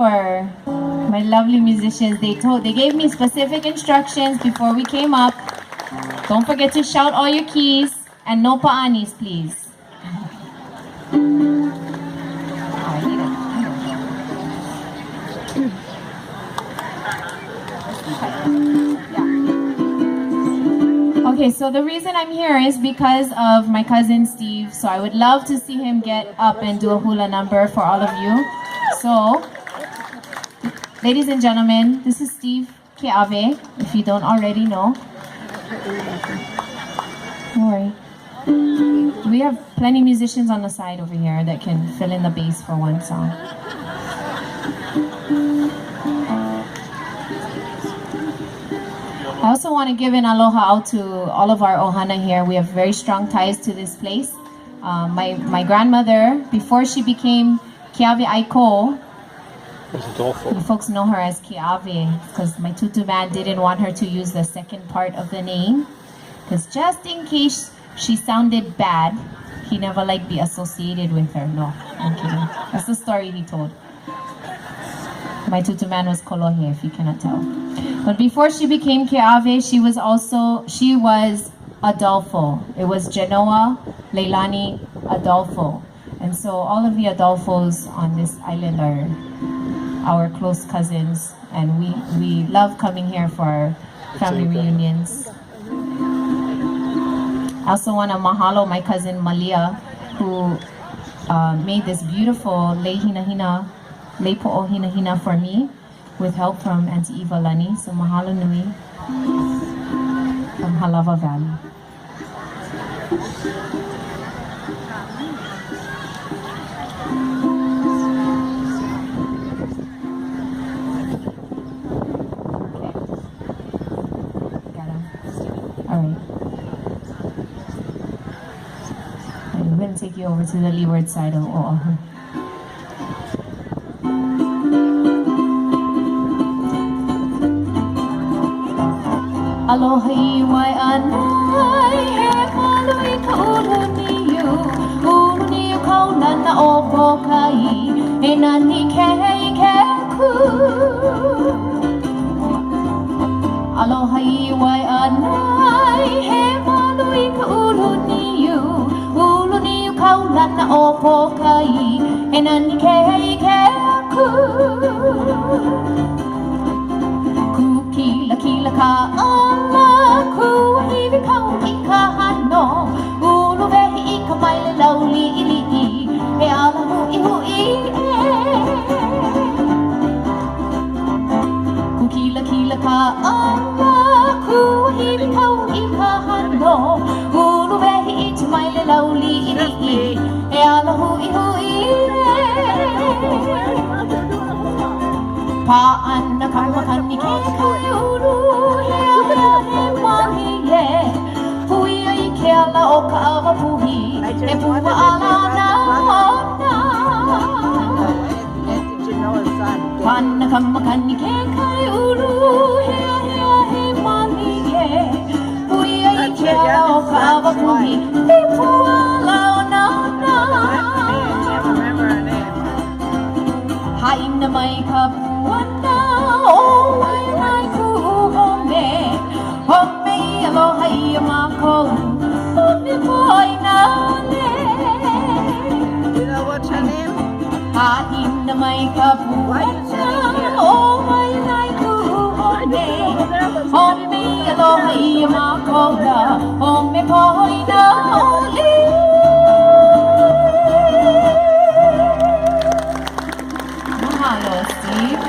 for my lovely musicians. They gave me specific instructions before we came up. Don't forget to shout all your keys and no paanis, please. Okay, so the reason I'm here is because of my cousin Steve. So I would love to see him get up and do a hula number for all of you. So, ladies and gentlemen, this is Steve Keave, if you don't already know. Don't worry. We have plenty of musicians on the side over here that can fill in the bass for one song. I also want to give an aloha out to all of our ohana here. We have very strong ties to this place. My grandmother, before she became Keave Aiko, you folks know her as Keave because my tutu man didn't want her to use the second part of the name, because just in case she sounded bad, he never liked be associated with her. No, I'm kidding. That's the story he told. My tutu man was Kolohe, if you cannot tell. But before she became Keave, she was Adolfo. It was Genoa Leilani Adolfo. And so all of the Adolfos on this island are our close cousins, and we love coming here for our family reunions. I also want to mahalo my cousin Malia, who made this beautiful lei po'o hina for me with help from Auntie Eva Lani. So mahalo nui from Halawa Valley. I'm going to take you over to the leeward side of Oahu. Aloha iwai anai, he kalui ka uluniu, uluniu kau nana o pokai, e nani kei keku. Aloha iwai anai, he kalui ka uluniu, uluniu kau nana o pokai, e nani kei keku. Kila ka ala kuhiwi kau I ka hano, ulu vehi I ka maile lauli ili I, e ala hui Kila ka ala kuhiwi kau I ka hano, ulu vehi I ka maile lauli ili I, e ala hui Pa'ana kamakani ke kaiuru, he mahi e, hui ai ke ala o ka awa puhi, e pua ala na ona. Pa'ana kamakani ke kaiuru, he mahi e, hui ai ke ala o ka awa puhi, e pua ala na ona. Haina mai ka puana o wainai ku home, home I aloha I mākou, home poina le. You know what's her name? Haina mai ka puana o wainai ku home, home I aloha I mākou, home poina le. Mahalo, Steve.